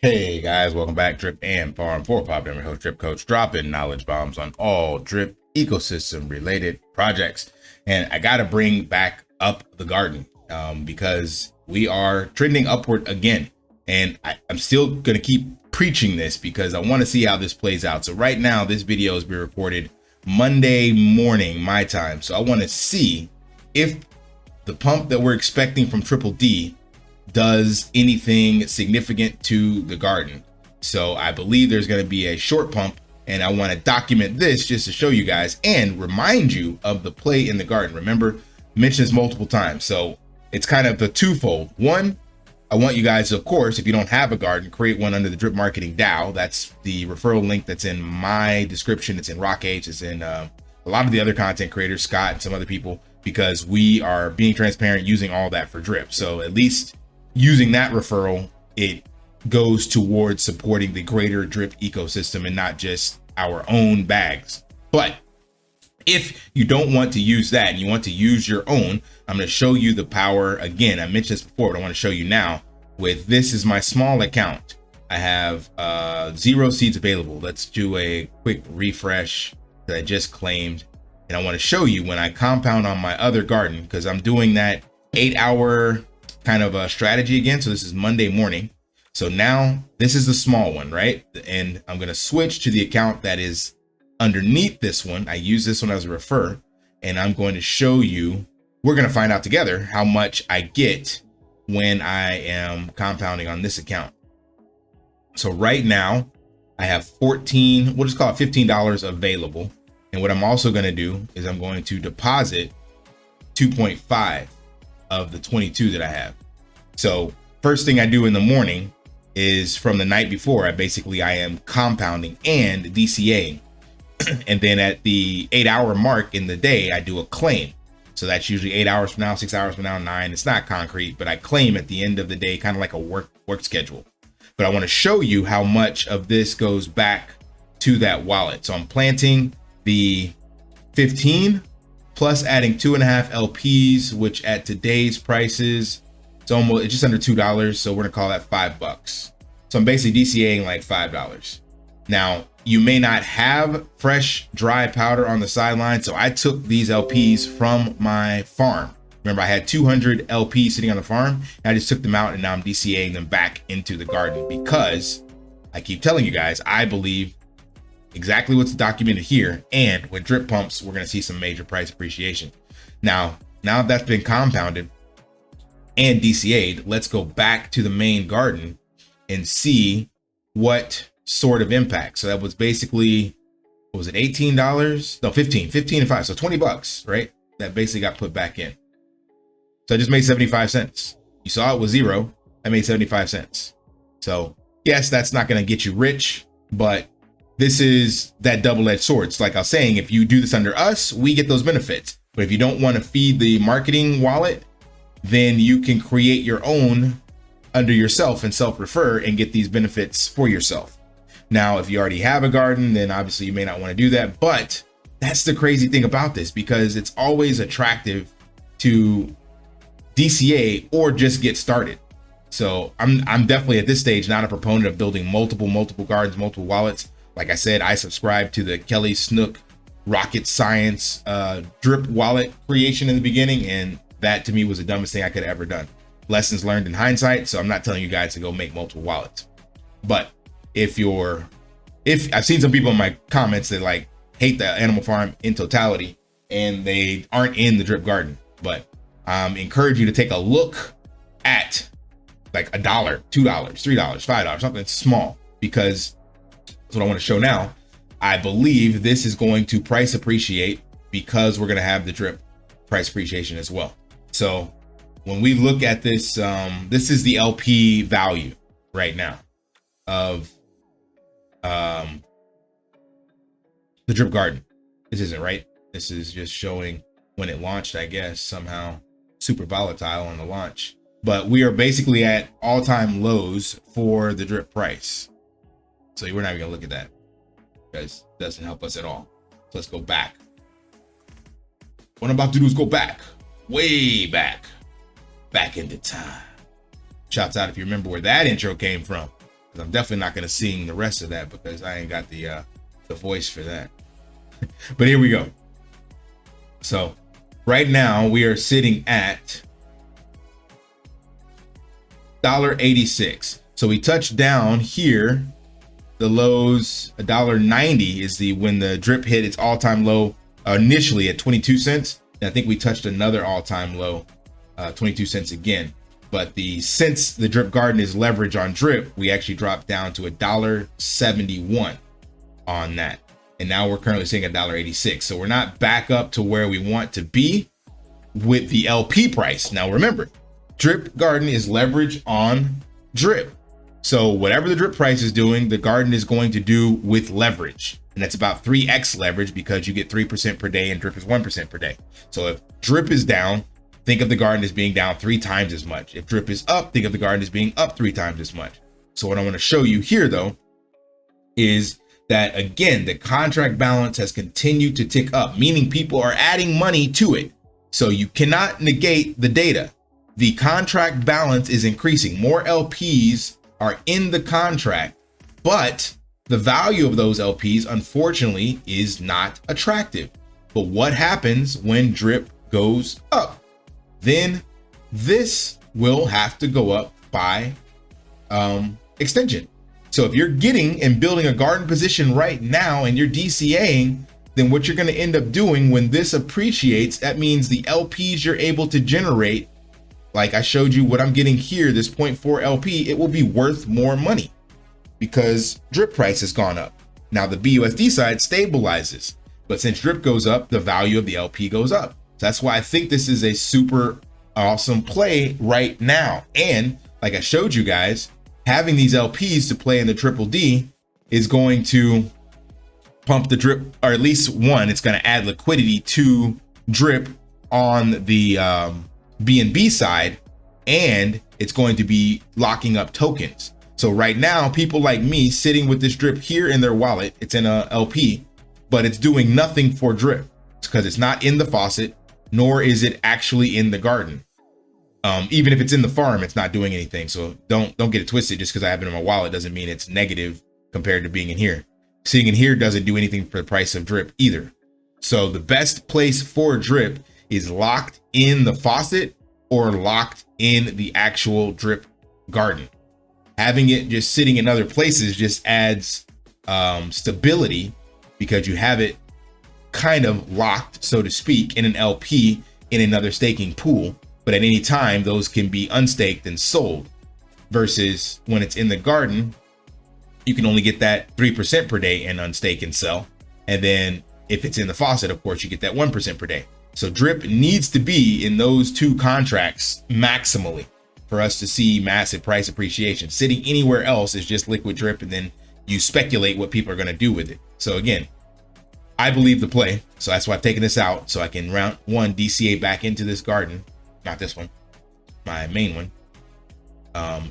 Hey guys, welcome back. Drip and Farm for Pop. I'm your host, Drip Coach, dropping knowledge bombs on all drip ecosystem related projects. And I got to bring back up the garden because we are trending upward again. And I'm still going to keep preaching this because I want to see how this plays out. So right now, this video is being recorded Monday morning, my time. So I want to see if the pump that we're expecting from Triple D does anything significant to the garden. So I believe there's going to be a short pump, and I want to document this just to show you guys and remind you of the play in the garden. Remember, mentioned this multiple times, so it's kind of a twofold. One, I want you guys to, of course, if you don't have a garden, create one under the Drip Marketing DAO. That's the referral link that's in my description. It's in RockH. It's in a lot of the other content creators, Scott and some other people, because we are being transparent using all that for drip. So at least using that referral, it goes towards supporting the greater drip ecosystem and not just our own bags. But if you don't want to use that and you want to use your own, I'm going to show you the power. Again, I mentioned this before, but I want to show you now. With this is my small account. I have 0 seeds available. Let's do a quick refresh that I just claimed. And I want to show you when I compound on my other garden, because I'm doing that 8-hour kind of a strategy again. So this is Monday morning. So now this is the small one, right? And I'm going to switch to the account that is underneath this one. I use this one as a refer, and I'm going to show you, we're going to find out together how much I get when I am compounding on this account. So right now I have 14, we'll just call it $15 available. And what I'm also going to do is I'm going to deposit 2.5 of the 22 that I have. So first thing I do in the morning is from the night before, I am compounding and DCAing. And then at the 8-hour mark in the day, I do a claim. So that's usually 8 hours from now, 6 hours from now, 9. It's not concrete, but I claim at the end of the day, kind of like a work schedule. But I want to show you how much of this goes back to that wallet. So I'm planting the 15 plus adding 2.5 LPs, which at today's prices, it's just under $2. So we're gonna call that $5. So I'm basically DCAing like $5. Now, you may not have fresh dry powder on the sideline. So I took these LPs from my farm. Remember, I had 200 LPs sitting on the farm. And I just took them out and now I'm DCAing them back into the garden, because I keep telling you guys, I believe exactly what's documented here. And with drip pumps, we're going to see some major price appreciation. Now that's been compounded and DCA'd, let's go back to the main garden and see what sort of impact. So that was basically, what was it, $18? No, 15 and 5. So $20, right? That basically got put back in. So I just made 75 cents. You saw it was 0. I made 75 cents. So yes, that's not going to get you rich, but this is that double-edged sword. It's like I was saying, if you do this under us, we get those benefits. But if you don't want to feed the marketing wallet, then you can create your own under yourself and self-refer and get these benefits for yourself. Now, if you already have a garden, then obviously you may not want to do that. But that's the crazy thing about this, because it's always attractive to DCA or just get started. So I'm definitely at this stage not a proponent of building multiple gardens, multiple wallets. Like I said, I subscribed to the Kelly Snook rocket science drip wallet creation in the beginning, and that to me was the dumbest thing I could have ever done. Lessons learned in hindsight. So I'm not telling you guys to go make multiple wallets. But if I've seen some people in my comments that like hate the Animal Farm in totality and they aren't in the drip garden, but encourage you to take a look at like $1, $2, $3, $5, something small, because that's what I want to show now. I believe this is going to price appreciate because we're going to have the drip price appreciation as well. So when we look at this, this is the LP value right now of the drip garden. This isn't right. This is just showing when it launched, I guess, somehow super volatile on the launch. But we are basically at all-time lows for the drip price. So we're not even gonna look at that, because it doesn't help us at all. So let's go back. What I'm about to do is go back, way back into time. Shouts out if you remember where that intro came from, I'm definitely not going to sing the rest of that because I ain't got the voice for that. But here we go. So right now we are sitting at $1.86. So we touched down here. The lows, $1.90 is when the drip hit its all-time low initially at 22 cents. And I think we touched another all-time low, 22 cents again. But since the drip garden is leverage on drip, we actually dropped down to $1.71 on that. And now we're currently seeing $1.86. So we're not back up to where we want to be with the LP price. Now remember, drip garden is leverage on drip. So whatever the drip price is doing, the garden is going to do with leverage. And that's about 3x leverage because you get 3% per day and drip is 1% per day. So if drip is down, think of the garden as being down 3 times as much. If drip is up, think of the garden as being up 3 times as much. So what I want to show you here though, is that again, the contract balance has continued to tick up, meaning people are adding money to it. So you cannot negate the data. The contract balance is increasing. More LPs are in the contract, but the value of those LPs, unfortunately, is not attractive. But what happens when drip goes up? Then this will have to go up by extension. So if you're getting and building a garden position right now and you're DCAing, then what you're going to end up doing when this appreciates, that means the LPs you're able to generate, like I showed you what I'm getting here, this 0.4 LP, it will be worth more money because drip price has gone up. Now the BUSD side stabilizes, but since drip goes up, the value of the LP goes up. So that's why I think this is a super awesome play right now. And like I showed you guys, having these LPs to play in the triple D is going to pump the drip, or at least one, it's going to add liquidity to drip on the BNB side, and it's going to be locking up tokens. So right now, people like me sitting with this drip here in their wallet, it's in a LP, but it's doing nothing for drip because it's not in the faucet, nor is it actually in the garden. Even if it's in the farm, it's not doing anything. So don't get it twisted. Just because I have it in my wallet doesn't mean it's negative compared to being in here. Sitting in here doesn't do anything for the price of drip either. So the best place for drip is locked in the faucet or locked in the actual drip garden. Having it just sitting in other places just adds stability because you have it kind of locked, so to speak, in an LP in another staking pool. But at any time, those can be unstaked and sold, versus when it's in the garden, you can only get that 3% per day and unstake and sell. And then if it's in the faucet, of course, you get that 1% per day. So drip needs to be in those two contracts maximally for us to see massive price appreciation. Sitting anywhere else is just liquid drip, and then you speculate what people are going to do with it. So again, I believe the play. So that's why I've taken this out, so I can round one DCA back into this garden. Not this one, my main one.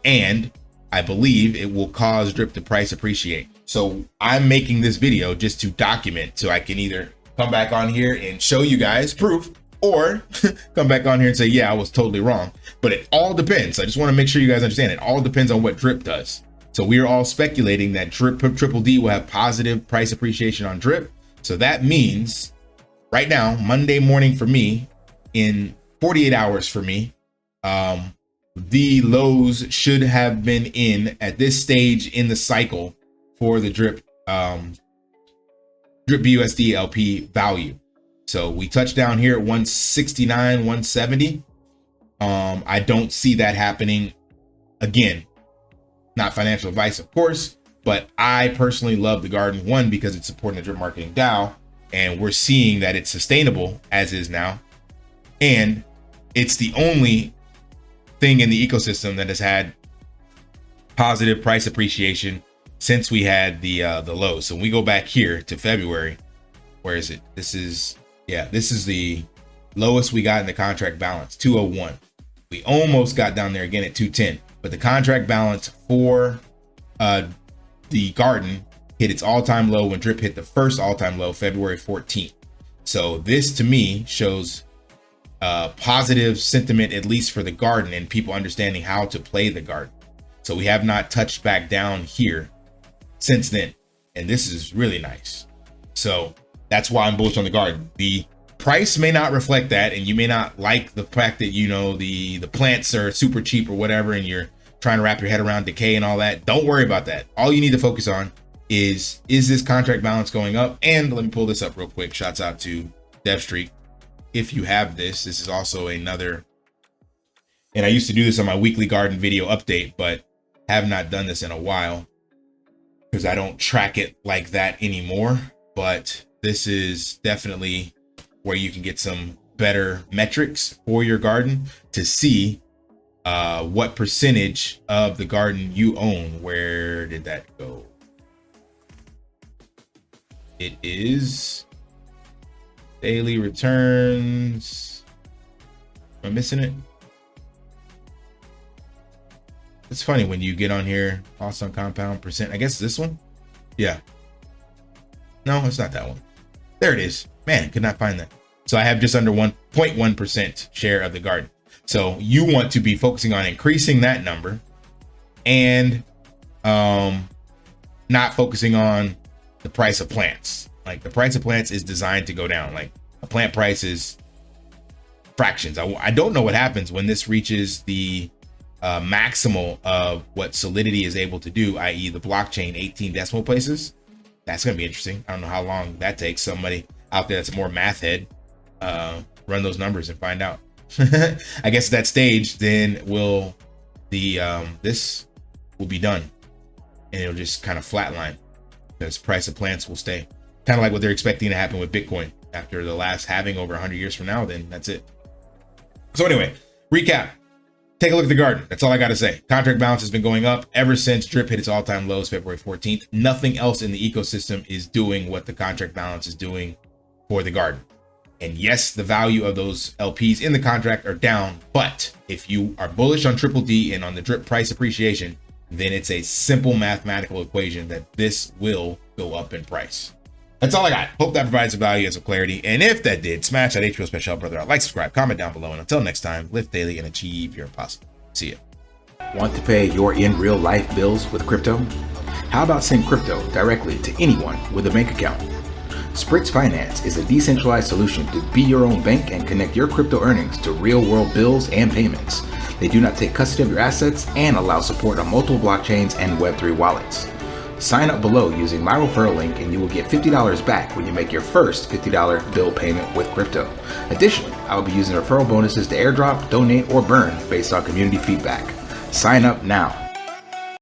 And I believe it will cause drip to price appreciate. So I'm making this video just to document, so I can either come back on here and show you guys proof, or come back on here and say, yeah, I was totally wrong. But it all depends. I just want to make sure you guys understand it all depends on what drip does. So we are all speculating that drip triple D will have positive price appreciation on drip. So that means right now, Monday morning for me, in 48 hours for me, the lows should have been in at this stage in the cycle for the drip BUSD LP value. So we touched down here at 169, 170. I don't see that happening again. Not financial advice, of course, but I personally love the garden, one, because it's supporting the drip marketing DAO, and we're seeing that it's sustainable as is now. And it's the only thing in the ecosystem that has had positive price appreciation since we had the low. So when we go back here to February, where is it? This is the lowest we got in the contract balance, 201. We almost got down there again at 210, but the contract balance for the garden hit its all-time low when drip hit the first all-time low, February 14th. So this to me shows positive sentiment, at least for the garden, and people understanding how to play the garden. So we have not touched back down here since then. And this is really nice. So that's why I'm bullish on the garden. The price may not reflect that, and you may not like the fact that, you know, the plants are super cheap or whatever, and you're trying to wrap your head around decay and all that. Don't worry about that. All you need to focus on is this contract balance going up? And let me pull this up real quick. Shouts out to DevStreak. If you have this is also another, and I used to do this on my weekly garden video update, but have not done this in a while because I don't track it like that anymore. But this is definitely where you can get some better metrics for your garden to see what percentage of the garden you own. Where did that go? It is daily returns. Am I missing it? It's funny when you get on here, cost on compound percent. I guess this one. Yeah. No, it's not that one. There it is. Man, could not find that. So I have just under 1.1% share of the garden. So you want to be focusing on increasing that number and not focusing on the price of plants. Like the price of plants is designed to go down. Like a plant price is fractions. I don't know what happens when this reaches the maximal of what Solidity is able to do, i.e. the blockchain 18 decimal places. That's going to be interesting. I don't know how long that takes. Somebody out there that's a more math head, run those numbers and find out. I guess at that stage, then will the this will be done and it'll just kind of flatline because price of plants will stay kind of like what they're expecting to happen with Bitcoin after the last halving over 100 years from now. Then that's it. So anyway, recap. Take a look at the garden. That's all I got to say. Contract balance has been going up ever since Drip hit its all-time lows February 14th. Nothing else in the ecosystem is doing what the contract balance is doing for the garden. And yes, the value of those LPs in the contract are down. But if you are bullish on Triple D and on the Drip price appreciation, then it's a simple mathematical equation that this will go up in price. That's all I got. Hope that provides some value and some clarity. And if that did, smash that HBO special brother out. Like, subscribe, comment down below. And until next time, live daily and achieve your impossible. See ya. Want to pay your in real life bills with crypto? How about send crypto directly to anyone with a bank account? Spritz Finance is a decentralized solution to be your own bank and connect your crypto earnings to real world bills and payments. They do not take custody of your assets and allow support on multiple blockchains and Web3 wallets. Sign up below using my referral link and you will get $50 back when you make your first $50 bill payment with crypto. Additionally, I will be using referral bonuses to airdrop, donate, or burn based on community feedback. Sign up now.